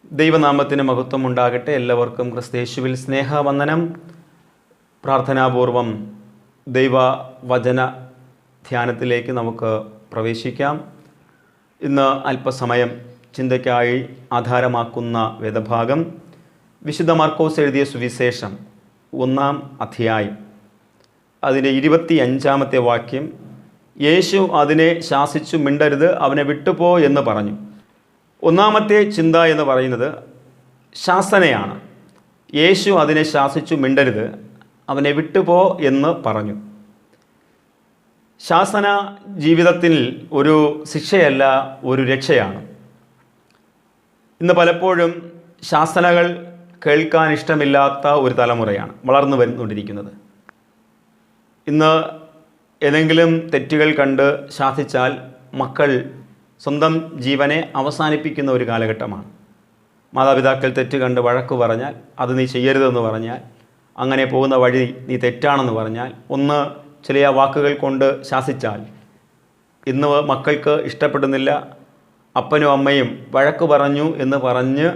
ദൈവനാമത്തിന് മഹത്വം ഉണ്ടാകട്ടെ. എല്ലാവർക്കും ക്രിസ്തയേശുവിൽ സ്നേഹവന്ദനം. പ്രാർത്ഥനാപൂർവം ദൈവവചന ധ്യാനത്തിലേക്ക് നമുക്ക് പ്രവേശിക്കാം. ഇന്ന് അല്പസമയം ചിന്തയ്ക്കായി ആധാരമാക്കുന്ന വേദഭാഗം വിശുദ്ധ മർക്കോസ് എഴുതിയ സുവിശേഷം 1-ാം അധ്യായം അതിൻ്റെ 25-ാമത്തെ വാക്യം. യേശു അതിനെ ശാസിച്ചു, മിണ്ടരുത്, അവനെ വിട്ടുപോ എന്ന് പറഞ്ഞു. ഒന്നാമത്തെ ചിന്ത എന്ന് പറയുന്നത് ശാസനയാണ്. യേശു അതിനെ ശാസിച്ചു, മിണ്ടരുത്, അവനെ വിട്ടുപോ എന്ന് പറഞ്ഞു. ശാസന ജീവിതത്തിൽ ഒരു ശിക്ഷയല്ല, ഒരു രക്ഷയാണ്. ഇന്ന് പലപ്പോഴും ശാസനകൾ കേൾക്കാൻ ഇഷ്ടമില്ലാത്ത ഒരു തലമുറയാണ് വളർന്നു വരുന്നുകൊണ്ടിരിക്കുന്നത്. ഇന്ന് ഏതെങ്കിലും തെറ്റുകൾ കണ്ട് ശാസിച്ചാൽ മക്കൾ സ്വന്തം ജീവനെ അവസാനിപ്പിക്കുന്ന ഒരു കാലഘട്ടമാണ്. മാതാപിതാക്കൾ തെറ്റ് കണ്ട് വഴക്ക് പറഞ്ഞാൽ, അത് നീ ചെയ്യരുതെന്ന് പറഞ്ഞാൽ, അങ്ങനെ പോകുന്ന വഴി നീ തെറ്റാണെന്ന് പറഞ്ഞാൽ, ചില വാക്കുകൾ കൊണ്ട് ശാസിച്ചാൽ ഇന്ന് മക്കൾക്ക് ഇഷ്ടപ്പെടുന്നില്ല. അപ്പനും അമ്മയും വഴക്ക് പറഞ്ഞു എന്ന് പറഞ്ഞ്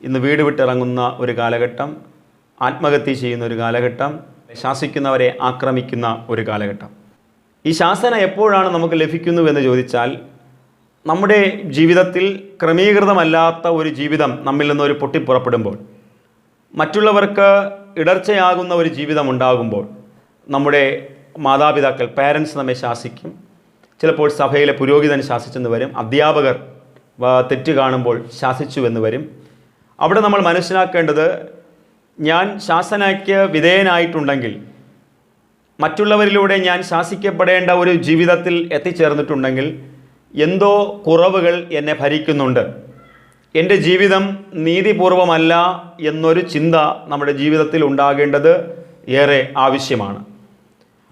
ഇന്ന് വീട് വിട്ടിറങ്ങുന്ന ഒരു കാലഘട്ടം, ആത്മഹത്യ ചെയ്യുന്ന ഒരു കാലഘട്ടം, ശാസിക്കുന്നവരെ ആക്രമിക്കുന്ന ഒരു കാലഘട്ടം. ഈ ശാസന എപ്പോഴാണ് നമുക്ക് ലഭിക്കുന്നുവെന്ന് ചോദിച്ചാൽ, നമ്മുടെ ജീവിതത്തിൽ ക്രമീകൃതമല്ലാത്ത ഒരു ജീവിതം നമ്മിൽ നിന്നൊരു പൊട്ടിപ്പുറപ്പെടുമ്പോൾ, മറ്റുള്ളവർക്ക് ഇടർച്ചയാകുന്ന ഒരു ജീവിതം ഉണ്ടാകുമ്പോൾ, നമ്മുടെ മാതാപിതാക്കൾ പാരൻസ് നമ്മെ ശാസിക്കും. ചിലപ്പോൾ സഭയിലെ പുരോഹിതൻ ശാസിച്ചെന്ന് വരും, അധ്യാപകർ തെറ്റ് കാണുമ്പോൾ ശാസിച്ചുവെന്ന് വരും. അവിടെ നമ്മൾ മനസ്സിലാക്കേണ്ടത്, ഞാൻ ശാസനയ്ക്ക് വിധേയനായിട്ടുണ്ടെങ്കിൽ, മറ്റുള്ളവരിലൂടെ ഞാൻ ശാസിക്കപ്പെടേണ്ട ഒരു ജീവിതത്തിൽ എത്തിച്ചേർന്നിട്ടുണ്ടെങ്കിൽ എന്തോ കുറവുകൾ എന്നെ ഭരിക്കുന്നുണ്ട്. എൻ്റെ ജീവിതം നീതിപൂർവമല്ല എന്നൊരു ചിന്ത നമ്മുടെ ജീവിതത്തിൽ ഉണ്ടാകേണ്ടത് ഏറെ ആവശ്യമാണ്.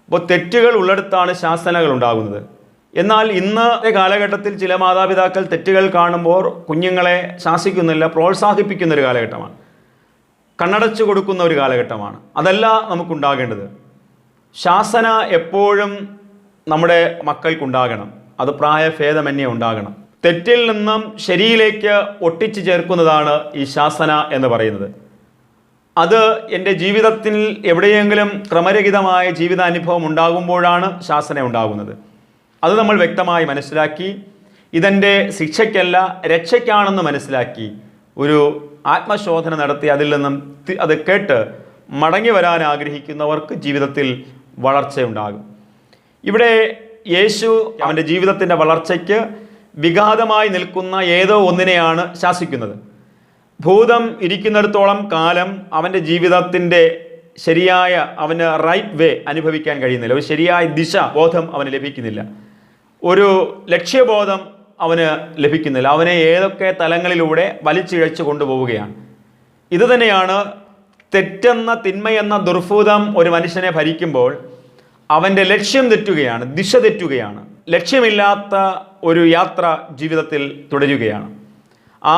അപ്പോൾ തെറ്റുകൾ ഉള്ളിടത്താണ് ശാസനകൾ ഉണ്ടാകുന്നത്. എന്നാൽ ഇന്നത്തെ കാലഘട്ടത്തിൽ ചില മാതാപിതാക്കൾ തെറ്റുകൾ കാണുമ്പോൾ കുഞ്ഞുങ്ങളെ ശാസിക്കുന്നില്ല, പ്രോത്സാഹിപ്പിക്കുന്നൊരു കാലഘട്ടമാണ്, കണ്ണടച്ചു കൊടുക്കുന്ന ഒരു കാലഘട്ടമാണ്. അതല്ല നമുക്കുണ്ടാകേണ്ടത്. ശാസന എപ്പോഴും നമ്മുടെ മക്കൾക്കുണ്ടാകണം. അത് പ്രായഭേദമന്യേ ഉണ്ടാകണം. തെറ്റിൽ നിന്നും ശരിയിലേക്ക് ഒട്ടിച്ചു ചേർക്കുന്നതാണ് ഈ ശാസന എന്ന് പറയുന്നത്. അത് എൻ്റെ ജീവിതത്തിൽ എവിടെയെങ്കിലും ക്രമരഹിതമായ ജീവിതാനുഭവം ഉണ്ടാകുമ്പോഴാണ് ശാസന ഉണ്ടാകുന്നത്. അത് നമ്മൾ വ്യക്തമായി മനസ്സിലാക്കി, ഇതെൻ്റെ ശിക്ഷയ്ക്കല്ല രക്ഷയ്ക്കാണെന്ന് മനസ്സിലാക്കി ഒരു ആത്മശോധന നടത്തി അതിൽ നിന്നും അത് കേട്ട് മടങ്ങി വരാൻ ആഗ്രഹിക്കുന്നവർക്ക് ജീവിതത്തിൽ വളർച്ചയുണ്ടാകും. ഇവിടെ യേശു അവൻ്റെ ജീവിതത്തിൻ്റെ വളർച്ചയ്ക്ക് വിഘാതമായി നിൽക്കുന്ന ഏതോ ഒന്നിനെയാണ് ശാസിക്കുന്നത്. ഭൂതം ഇരിക്കുന്നിടത്തോളം കാലം അവൻ്റെ ജീവിതത്തിൻ്റെ ശരിയായ, അവന് റൈറ്റ് വേ അനുഭവിക്കാൻ കഴിയുന്നില്ല. ഒരു ശരിയായ ദിശാബോധം അവന് ലഭിക്കുന്നില്ല. ഒരു ലക്ഷ്യബോധം അവന് ലഭിക്കുന്നില്ല. അവനെ ഏതൊക്കെ തലങ്ങളിലൂടെ വലിച്ചിഴച്ചു കൊണ്ടുപോവുകയാണ്. ഇതുതന്നെയാണ് തെറ്റെന്ന തിന്മയെന്ന ദുർഭൂതം ഒരു മനുഷ്യനെ ഭരിക്കുമ്പോൾ അവൻ്റെ ലക്ഷ്യം തെറ്റുകയാണ്, ദിശ തെറ്റുകയാണ്, ലക്ഷ്യമില്ലാത്ത ഒരു യാത്ര ജീവിതത്തിൽ തുടരുകയാണ്. ആ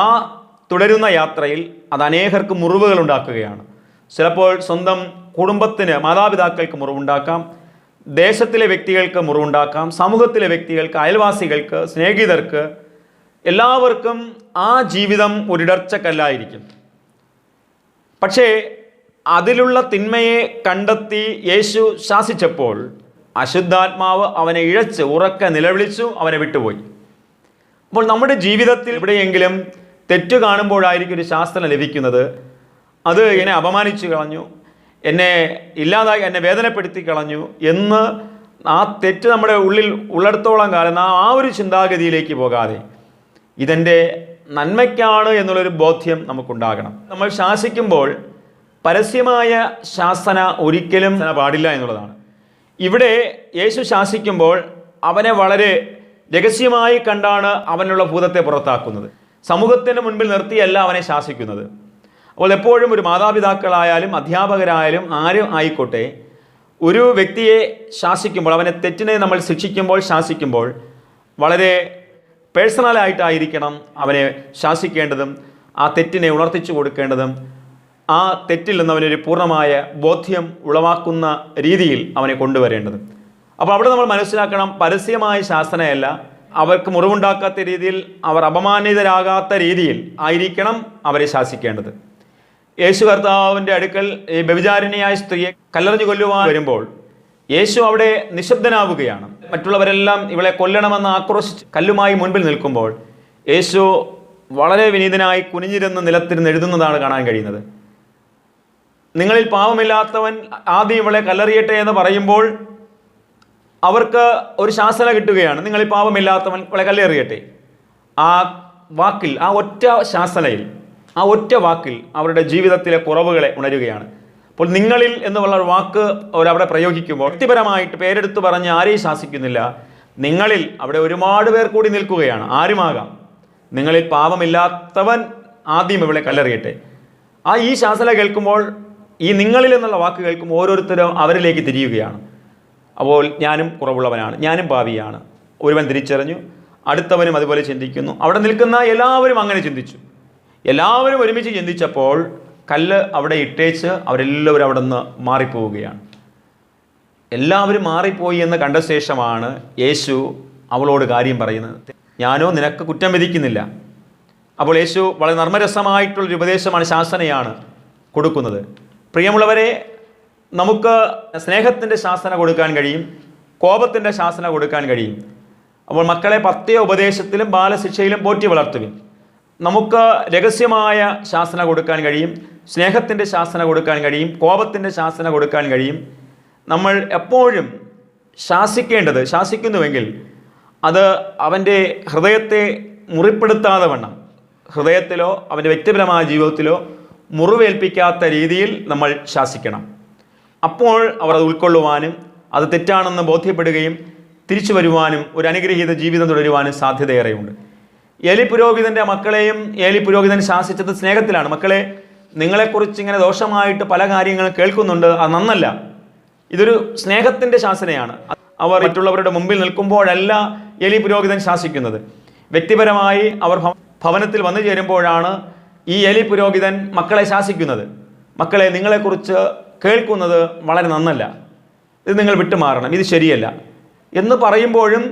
തുടരുന്ന യാത്രയിൽ അത് അനേകർക്ക് മുറിവുകൾ ഉണ്ടാക്കുകയാണ്. ചിലപ്പോൾ സ്വന്തം കുടുംബത്തിന്, മാതാപിതാക്കൾക്ക് മുറിവുണ്ടാക്കാം, ദേശത്തിലെ വ്യക്തികൾക്ക് മുറിവുണ്ടാക്കാം, സമൂഹത്തിലെ വ്യക്തികൾക്ക്, അയൽവാസികൾക്ക്, സ്നേഹിതർക്ക്, എല്ലാവർക്കും ആ ജീവിതം ഒരിടർച്ചക്കല്ലായിരിക്കും. പക്ഷേ അതിലുള്ള തിന്മയെ കണ്ടെത്തി യേശു ശാസിച്ചപ്പോൾ അശുദ്ധാത്മാവ് അവനെ ഇഴച്ച് ഉറക്കെ നിലവിളിച്ചു, അവനെ വിട്ടുപോയി. അപ്പോൾ നമ്മുടെ ജീവിതത്തിൽ എവിടെയെങ്കിലും തെറ്റ് കാണുമ്പോഴായിരിക്കും ഒരു ശാസന ലഭിക്കുന്നത്. അത് എന്നെ അപമാനിച്ചു കളഞ്ഞു, എന്നെ ഇല്ലാതായി, എന്നെ വേദനപ്പെടുത്തി കളഞ്ഞു എന്ന് ആ തെറ്റ് നമ്മുടെ ഉള്ളിൽ ഉള്ളിടത്തോളം കാലം ആ ഒരു ചിന്താഗതിയിലേക്ക് പോകാതെ ഇതെൻ്റെ നന്മയ്ക്കാണ് എന്നുള്ളൊരു ബോധ്യം നമുക്കുണ്ടാകണം. നമ്മൾ ശാസിക്കുമ്പോൾ പരസ്യമായ ശാസന ഒരിക്കലും പാടില്ല എന്നുള്ളതാണ്. ഇവിടെ യേശു ശാസിക്കുമ്പോൾ അവനെ വളരെ രഹസ്യമായി കണ്ടാണ് അവനുള്ള ഭൂതത്തെ പുറത്താക്കുന്നത്. സമൂഹത്തിൻ്റെ മുൻപിൽ നിർത്തിയല്ല അവനെ ശാസിക്കുന്നത്. അപ്പോൾ എപ്പോഴും ഒരു മാതാപിതാക്കളായാലും അധ്യാപകരായാലും ആരും ആയിക്കോട്ടെ, ഒരു വ്യക്തിയെ ശാസിക്കുമ്പോൾ, അവനെ തെറ്റിനെ നമ്മൾ ശിക്ഷിക്കുമ്പോൾ, ശാസിക്കുമ്പോൾ വളരെ പേഴ്സണലായിട്ടായിരിക്കണം അവനെ ശാസിക്കേണ്ടതും ആ തെറ്റിനെ ഉണർത്തിച്ചു കൊടുക്കേണ്ടതും ആ തെറ്റിൽ നിന്ന് അവനൊരു പൂർണ്ണമായ ബോധ്യം ഉളവാക്കുന്ന രീതിയിൽ അവനെ കൊണ്ടുവരേണ്ടത്. അപ്പോൾ അവിടെ നമ്മൾ മനസ്സിലാക്കണം, പരസ്യമായ ശാസനയല്ല, അവർക്ക് മുറിവുണ്ടാക്കാത്ത രീതിയിൽ, അവർ അപമാനിതരാകാത്ത രീതിയിൽ ആയിരിക്കണം അവരെ ശാസിക്കേണ്ടത്. യേശു കർത്താവിൻ്റെ അടുക്കൽ ഈ വ്യഭിചാരിണിയായ സ്ത്രീയെ കല്ലെറിഞ്ഞു കൊല്ലുവാൻ വരുമ്പോൾ യേശു അവിടെ നിശബ്ദനാവുകയാണ്. മറ്റുള്ളവരെല്ലാം ഇവളെ കൊല്ലണമെന്ന് ആക്രോശിച്ച് കല്ലുമായി മുൻപിൽ നിൽക്കുമ്പോൾ യേശു വളരെ വിനീതനായി കുനിഞ്ഞിരുന്ന് നിലത്തിരുന്ന് എഴുതുന്നതാണ് കാണാൻ കഴിയുന്നത്. നിങ്ങളിൽ പാവമില്ലാത്തവൻ ആദ്യം ഇവളെ കല്ലെറിയട്ടെ എന്ന് പറയുമ്പോൾ അവർക്ക് ഒരു ശാസന കിട്ടുകയാണ്, നിങ്ങളിൽ പാവമില്ലാത്തവൻ ഇവളെ കല്ലെറിയട്ടെ. ആ വാക്കിൽ, ആ ഒറ്റ ശാസനയിൽ, ആ ഒറ്റ വാക്കിൽ അവരുടെ ജീവിതത്തിലെ കുറവുകളെ ഉണരുകയാണ്. അപ്പോൾ നിങ്ങളിൽ എന്നുള്ള വാക്ക് അവരവിടെ പ്രയോഗിക്കുമ്പോൾ വ്യക്തിപരമായിട്ട് പേരെടുത്ത് പറഞ്ഞ് ആരെയും ശാസിക്കുന്നില്ല. നിങ്ങളിൽ അവിടെ ഒരുപാട് പേർ കൂടി നിൽക്കുകയാണ്. ആരുമാകാം, നിങ്ങളിൽ പാവമില്ലാത്തവൻ ആദ്യം ഇവളെ കല്ലെറിയട്ടെ. ഈ ശാസന കേൾക്കുമ്പോൾ, ഈ നിങ്ങളിൽ എന്നുള്ള വാക്ക് കേൾക്കുമ്പോൾ ഓരോരുത്തരും അവരിലേക്ക് തിരിയുകയാണ്. അപ്പോൾ ഞാനും കുറവുള്ളവനാണ്, ഞാനും പാപിയാണ്. ഒരുവൻ തിരിച്ചറിഞ്ഞു, അടുത്തവനും അതുപോലെ ചിന്തിക്കുന്നു. അവിടെ നിൽക്കുന്ന എല്ലാവരും അങ്ങനെ ചിന്തിച്ചു. എല്ലാവരും ഒരുമിച്ച് ചിന്തിച്ചപ്പോൾ കല്ല് അവിടെ ഇട്ടേച്ച് അവരെല്ലാവരും അവിടെ നിന്ന് മാറിപ്പോവുകയാണ്. എല്ലാവരും മാറിപ്പോയി എന്ന് കണ്ട ശേഷമാണ് യേശു അവളോട് കാര്യം പറയുന്നത്. ഞാനോ നിനക്ക് കുറ്റം വിധിക്കുന്നില്ല. അപ്പോൾ യേശു വളരെ നർമ്മരസമായിട്ടുള്ളൊരു ഉപദേശമാണ്, ശാസനയാണ് കൊടുക്കുന്നത്. പ്രിയമുള്ളവരെ, നമുക്ക് സ്നേഹത്തിൻ്റെ ശാസന കൊടുക്കാൻ കഴിയും, കോപത്തിൻ്റെ ശാസന കൊടുക്കാൻ കഴിയും. അപ്പോൾ മക്കളെ പത്യ ഉപദേശത്തിലും ബാലശിക്ഷയിലും പോറ്റി വളർത്തുവിൻ. നമുക്ക് രഹസ്യമായ ശാസന കൊടുക്കാൻ കഴിയും, സ്നേഹത്തിൻ്റെ ശാസന കൊടുക്കാൻ കഴിയും, കോപത്തിൻ്റെ ശാസന കൊടുക്കാൻ കഴിയും. നമ്മൾ എപ്പോഴും ശാസിക്കുന്നുവെങ്കിൽ അത് അവൻ്റെ ഹൃദയത്തെ മുറിപ്പെടുത്താതെ വണ്ണം, ഹൃദയത്തിലോ അവൻ്റെ വ്യക്തിപരമായ ജീവിതത്തിലോ മുറിവേൽപ്പിക്കാത്ത രീതിയിൽ നമ്മൾ ശാസിക്കണം. അപ്പോൾ അവർ അത് ഉൾക്കൊള്ളുവാനും അത് തെറ്റാണെന്ന് ബോധ്യപ്പെടുകയും തിരിച്ചു വരുവാനും ഒരു അനുഗ്രഹീത ജീവിതം തുടരുവാനും സാധ്യതയേറെയുണ്ട്. ഏലി പുരോഹിതൻ്റെ മക്കളെയും ഏലി പുരോഹിതൻ ശാസിച്ചത് സ്നേഹത്തിലാണ്. മക്കളെ, നിങ്ങളെക്കുറിച്ച് ഇങ്ങനെ ദോഷമായിട്ട് പല കാര്യങ്ങളും കേൾക്കുന്നുണ്ട്, അത് നന്നല്ല. ഇതൊരു സ്നേഹത്തിൻ്റെ ശാസനയാണ്. അവർ മറ്റുള്ളവരുടെ മുമ്പിൽ നിൽക്കുമ്പോഴല്ല ഏലി പുരോഹിതൻ ശാസിക്കുന്നത്. വ്യക്തിപരമായി അവർ ഭവനത്തിൽ വന്നു ചേരുമ്പോഴാണ് ഈ ഏലി പുരോഹിതൻ മക്കളെ ശാസിക്കുന്നത്. മക്കളെ, നിങ്ങളെക്കുറിച്ച് കേൾക്കുന്നത് വളരെ നന്നല്ല, ഇത് നിങ്ങൾ വിട്ടുമാറണം, ഇത് ശരിയല്ല എന്ന് പറയുമ്പോഴും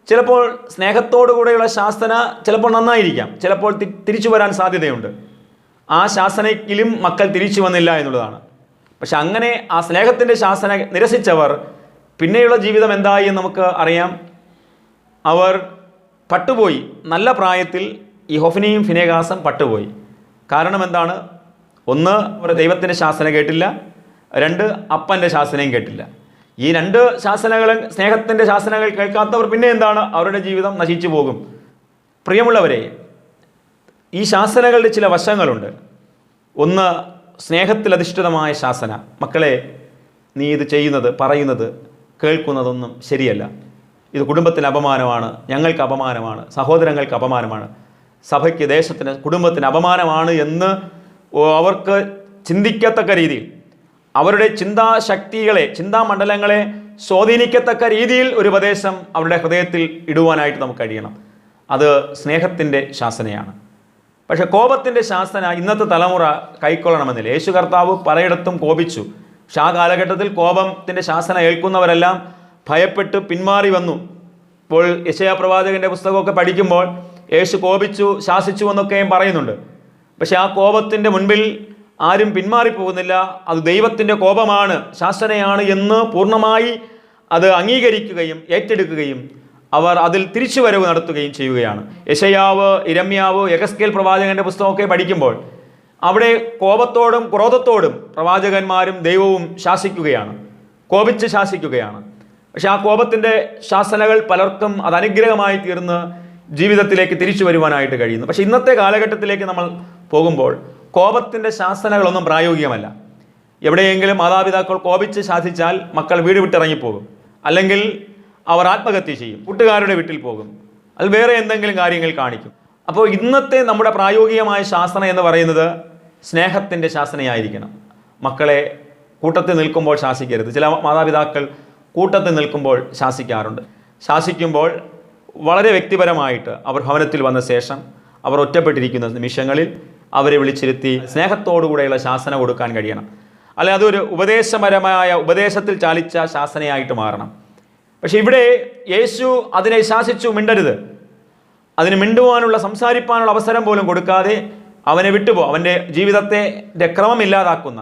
ചിലപ്പോൾ സ്നേഹത്തോടു കൂടെയുള്ള ശാസന ചിലപ്പോൾ നന്നായിരിക്കാം, ചിലപ്പോൾ തിരിച്ചു വരാൻ സാധ്യതയുണ്ട്. ആ ശാസനയിലും മക്കൾ തിരിച്ചു വന്നില്ല എന്നുള്ളതാണ്. പക്ഷെ അങ്ങനെ ആ സ്നേഹത്തിൻ്റെ ശാസന നിരസിച്ചവർ പിന്നെയുള്ള ജീവിതം എന്തായി എന്ന് നമുക്ക് അറിയാം. അവർ പട്ടുപോയി. നല്ല പ്രായത്തിൽ ഈ ഹൊഫ്നിയും ഫിനെഹാസും പട്ടുപോയി. കാരണം എന്താണ്? ഒന്ന്, അവർ ദൈവത്തിൻ്റെ ശാസന കേട്ടില്ല. രണ്ട്, അപ്പൻ്റെ ശാസനയും കേട്ടില്ല. ഈ രണ്ട് ശാസനകളും, സ്നേഹത്തിൻ്റെ ശാസനകൾ കേൾക്കാത്തവർ പിന്നെ എന്താണ്? അവരുടെ ജീവിതം നശിച്ചു പോകും. പ്രിയമുള്ളവരെ, ഈ ശാസനകളുടെ ചില വശങ്ങളുണ്ട്. ഒന്ന്, സ്നേഹത്തിലധിഷ്ഠിതമായ ശാസന. മക്കളെ, നീ ഇത് ചെയ്യുന്നത്, പറയുന്നത്, കേൾക്കുന്നതൊന്നും ശരിയല്ല, ഇത് കുടുംബത്തിന് അപമാനമാണ്, ഞങ്ങൾക്ക് അപമാനമാണ്, സഹോദരങ്ങൾക്ക് അപമാനമാണ്, സഭയ്ക്ക്, ദേശത്തിന്, കുടുംബത്തിന് അപമാനമാണ് എന്ന് അവർക്ക് ചിന്തിക്കത്തക്ക രീതിയിൽ, അവരുടെ ചിന്താശക്തികളെ, ചിന്താമണ്ഡലങ്ങളെ സ്വാധീനിക്കത്തക്ക രീതിയിൽ ഒരു ഉപദേശം അവരുടെ ഹൃദയത്തിൽ ഇടുവാനായിട്ട് നമുക്ക് കഴിയണം. അത് സ്നേഹത്തിൻ്റെ ശാസനയാണ്. പക്ഷെ കോപത്തിൻ്റെ ശാസന ഇന്നത്തെ തലമുറ കൈക്കൊള്ളണമെന്നില്ല. യേശു കർത്താവ് പലയിടത്തും കോപിച്ചു. പക്ഷെ ആ കാലഘട്ടത്തിൽ കോപത്തിൻ്റെ ശാസന ഏൽക്കുന്നവരെല്ലാം ഭയപ്പെട്ട് പിന്മാറി വന്നു. ഇപ്പോൾ യെശയ്യാ പ്രവാചകൻ്റെ പുസ്തകമൊക്കെ പഠിക്കുമ്പോൾ യേശു കോപിച്ചു, ശാസിച്ചു എന്നൊക്കെയും പറയുന്നുണ്ട്. പക്ഷെ ആ കോപത്തിൻ്റെ മുൻപിൽ ആരും പിന്മാറിപ്പോകുന്നില്ല. അത് ദൈവത്തിൻ്റെ കോപമാണ്, ശാസനയാണ് എന്ന് പൂർണ്ണമായി അത് അംഗീകരിക്കുകയും ഏറ്റെടുക്കുകയും അവർ അതിൽ തിരിച്ചുവരവ് നടത്തുകയും ചെയ്യുകയാണ്. യെശയ്യാവ്, ഇരമ്യാവ്, യെഹെസ്കേൽ പ്രവാചകൻ്റെ പുസ്തകമൊക്കെ പഠിക്കുമ്പോൾ അവിടെ കോപത്തോടും ക്രോധത്തോടും പ്രവാചകന്മാരും ദൈവവും ശാസിക്കുകയാണ്, കോപിച്ച് ശാസിക്കുകയാണ്. പക്ഷെ ആ കോപത്തിൻ്റെ ശാസനകൾ പലർക്കും അത് അനുഗ്രഹമായി തീർന്ന് ജീവിതത്തിലേക്ക് തിരിച്ചു വരുവാനായിട്ട് കഴിയുന്നു. പക്ഷെ ഇന്നത്തെ കാലഘട്ടത്തിലേക്ക് നമ്മൾ പോകുമ്പോൾ കോപത്തിൻ്റെ ശാസനകളൊന്നും പ്രായോഗികമല്ല. എവിടെയെങ്കിലും മാതാപിതാക്കൾ കോപിച്ച് ശാസിച്ചാൽ മക്കൾ വീട് വിട്ടിറങ്ങിപ്പോകും, അല്ലെങ്കിൽ അവർ ആത്മഹത്യ ചെയ്യും, കൂട്ടുകാരുടെ വീട്ടിൽ പോകും, അത് വേറെ എന്തെങ്കിലും കാര്യങ്ങൾ കാണിക്കും. അപ്പോൾ ഇന്നത്തെ നമ്മുടെ പ്രായോഗികമായ ശാസന എന്ന് പറയുന്നത് സ്നേഹത്തിൻ്റെ ശാസനയായിരിക്കണം. മക്കളെ കൂട്ടത്തിൽ നിൽക്കുമ്പോൾ ശാസിക്കരുത്. ചില മാതാപിതാക്കൾ കൂട്ടത്തിൽ നിൽക്കുമ്പോൾ ശാസിക്കാറുണ്ട്. ശാസിക്കുമ്പോൾ വളരെ വ്യക്തിപരമായിട്ട് അവർ ഭവനത്തിൽ വന്ന ശേഷം അവർ ഒറ്റപ്പെട്ടിരിക്കുന്ന നിമിഷങ്ങളിൽ അവരെ വിളിച്ചിരുത്തി സ്നേഹത്തോടുകൂടെയുള്ള ശാസന കൊടുക്കാൻ കഴിയണം. അല്ലെ അതൊരു ഉപദേശപരമായ ഉപദേശത്തിൽ ചാലിച്ച ശാസനയായിട്ട് മാറണം. പക്ഷെ ഇവിടെ യേശു അതിനെ ശാസിച്ചു, മിണ്ടരുത്. അതിന് മിണ്ടുവാനുള്ള, സംസാരിപ്പാനുള്ള അവസരം പോലും കൊടുക്കാതെ അവനെ വിട്ടുപോ. അവൻ്റെ ജീവിതത്തെ ക്രമം ഇല്ലാതാക്കുന്ന,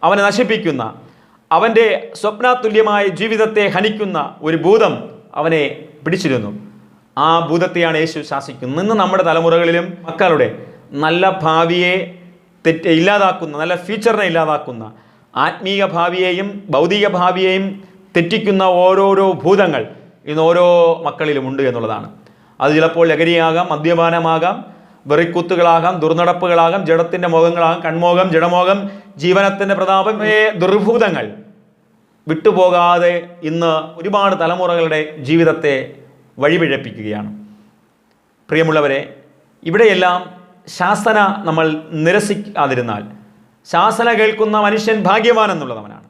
അവനെ നശിപ്പിക്കുന്ന, അവൻ്റെ സ്വപ്നതുല്യമായ ജീവിതത്തെ ഹനിക്കുന്ന ഒരു ഭൂതം അവനെ പിടിച്ചിരുന്നു. ആ ഭൂതത്തെയാണ് യേശു ശാസിക്കുന്നത്. ഇന്ന് നമ്മുടെ തലമുറകളിലും മക്കളുടെ നല്ല ഭാവിയെ ഇല്ലാതാക്കുന്ന, നല്ല ഫ്യൂച്ചറിനെ ഇല്ലാതാക്കുന്ന, ആത്മീയ ഭാവിയെയും ഭൗതിക ഭാവിയെയും തെറ്റിക്കുന്ന ഓരോരോ ഭൂതങ്ങൾ ഇന്ന് ഓരോ മക്കളിലും ഉണ്ട് എന്നുള്ളതാണ്. അത് ചിലപ്പോൾ ലഹരിയാകാം, മദ്യപാനമാകാം, വെറിക്കുത്തുകളാകാം, ദുർനടപ്പുകളാകാം, ജഡത്തിൻ്റെ മോഹങ്ങളാകാം, കൺമോഹം, ജഡമോഹം, ജീവനത്തിൻ്റെ പ്രതാപം, ദുർഭൂതങ്ങൾ വിട്ടുപോകാതെ ഇന്ന് ഒരുപാട് തലമുറകളുടെ ജീവിതത്തെ വഴിപിഴപ്പിക്കുകയാണ്. പ്രിയമുള്ളവരെ, ഇവിടെയെല്ലാം ശാസന നമ്മൾ നിരസിക്കാതിരുന്നാൽ, ശാസന കേൾക്കുന്ന മനുഷ്യൻ ഭാഗ്യവാൻ എന്നുള്ളവനാണ്.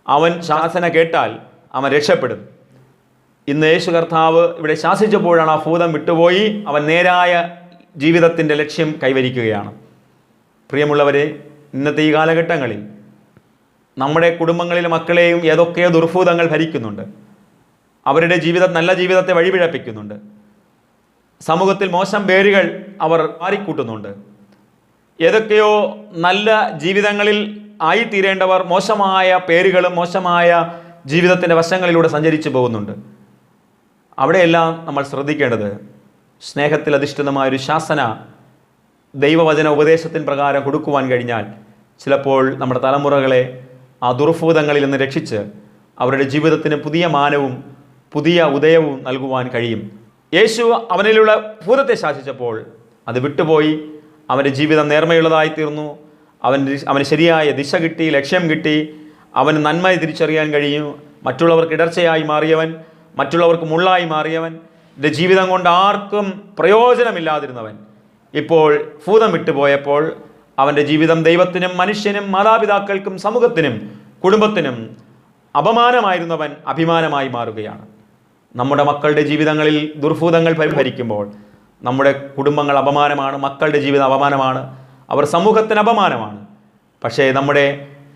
അവൻ ശാസന കേട്ടാൽ അവൻ രക്ഷപ്പെടും. ഇന്ന് യേശു കർത്താവ് ഇവിടെ ശാസിച്ചപ്പോഴാണ് ആ ഭൂതം വിട്ടുപോയി. അവൻ നേരായ ജീവിതത്തിൻ്റെ ലക്ഷ്യം കൈവരിക്കുകയാണ്. പ്രിയമുള്ളവരെ, ഇന്നത്തെ ഈ കാലഘട്ടങ്ങളിൽ നമ്മുടെ കുടുംബങ്ങളിലെ മക്കളെയും ഏതൊക്കെയോ ദുർഭൂതങ്ങൾ ഭരിക്കുന്നുണ്ട്. അവരുടെ നല്ല ജീവിതത്തെ വഴിപിഴപ്പിക്കുന്നുണ്ട്. സമൂഹത്തിൽ മോശം പേരുകൾ അവർ മാറിക്കൂട്ടുന്നുണ്ട്. ഏതൊക്കെയോ നല്ല ജീവിതങ്ങളിൽ ആയിത്തീരേണ്ടവർ മോശമായ പേരുകളും മോശമായ ജീവിതത്തിൻ്റെ വശങ്ങളിലൂടെ സഞ്ചരിച്ചു പോകുന്നുണ്ട്. അവിടെയെല്ലാം നമ്മൾ ശ്രദ്ധിക്കേണ്ടത്, സ്നേഹത്തിൽ അധിഷ്ഠിതമായൊരു ശാസന ദൈവവചന ഉപദേശത്തിന് പ്രകാരം കൊടുക്കുവാൻ കഴിഞ്ഞാൽ ചിലപ്പോൾ നമ്മുടെ തലമുറകളെ ആ ദുർഭൂതങ്ങളിൽ നിന്ന് രക്ഷിച്ച് അവരുടെ ജീവിതത്തിന് പുതിയ മാനവും പുതിയ ഉദയവും നൽകുവാൻ കഴിയും. യേശു അവനിലുള്ള ഭൂതത്തെ ശാസിച്ചപ്പോൾ അത് വിട്ടുപോയി. അവൻ്റെ ജീവിതം നേർമയുള്ളതായി തീർന്നു. അവന് ശരിയായ ദിശ കിട്ടി, ലക്ഷ്യം കിട്ടി. അവന് നന്മ തിരിച്ചറിയാൻ കഴിയും. മറ്റുള്ളവർക്ക് ഇടർച്ചയായി മാറിയവൻ, മറ്റുള്ളവർക്ക് മുള്ളായി മാറിയവൻ, ജീവിതം കൊണ്ട് ആർക്കും പ്രയോജനമില്ലാതിരുന്നവൻ ഇപ്പോൾ ഭൂതം വിട്ടുപോയപ്പോൾ അവൻ്റെ ജീവിതം ദൈവത്തിനും മനുഷ്യനും മാതാപിതാക്കൾക്കും സമൂഹത്തിനും കുടുംബത്തിനും അപമാനമായിരുന്നവൻ അഭിമാനമായി മാറുകയാണ്. നമ്മുടെ മക്കളുടെ ജീവിതങ്ങളിൽ ദുർഭൂതങ്ങൾ ഭരിക്കുമ്പോൾ നമ്മുടെ കുടുംബങ്ങൾ അപമാനമാണ്, മക്കളുടെ ജീവിതം അപമാനമാണ്, അവർ സമൂഹത്തിന് അപമാനമാണ്. പക്ഷേ നമ്മുടെ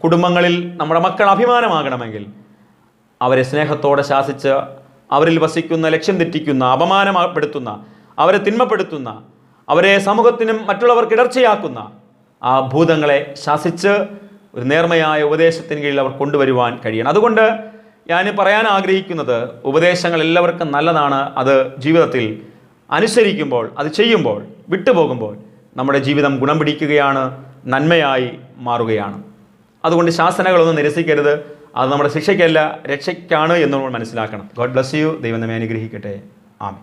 കുടുംബങ്ങളിൽ നമ്മുടെ മക്കൾ അഭിമാനമാകണമെങ്കിൽ അവരെ സ്നേഹത്തോടെ ശാസിച്ച് അവരിൽ വസിക്കുന്ന, ലക്ഷ്യം തെറ്റിക്കുന്ന, അപമാനപ്പെടുത്തുന്ന, അവരെ തിന്മപ്പെടുത്തുന്ന, അവരെ സമൂഹത്തിനും മറ്റുള്ളവർക്ക് ഇടർച്ചയാക്കുന്ന ആ ഭൂതങ്ങളെ ശാസിച്ച് ഒരു നേർമയായ ഉപദേശത്തിന് കീഴിൽ അവർ കൊണ്ടുവരുവാൻ കഴിയണം. അതുകൊണ്ട് ഞാൻ പറയാൻ ആഗ്രഹിക്കുന്നത്, ഉപദേശങ്ങൾ എല്ലാവർക്കും നല്ലതാണ്. അത് ജീവിതത്തിൽ അനുസരിക്കുമ്പോൾ, അത് ചെയ്യുമ്പോൾ, വിട്ടുപോകുമ്പോൾ നമ്മുടെ ജീവിതം ഗുണം പിടിക്കുകയാണ്, നന്മയായി മാറുകയാണ്. അതുകൊണ്ട് ശാസനകളൊന്നും നിരസിക്കരുത്. അത് നമ്മുടെ ശിക്ഷയ്ക്കല്ല, രക്ഷയ്ക്കാണ് എന്ന് നമ്മൾ മനസ്സിലാക്കണം. God bless you. ദൈവം നമ്മെ അനുഗ്രഹിക്കട്ടെ. ആമേൻ.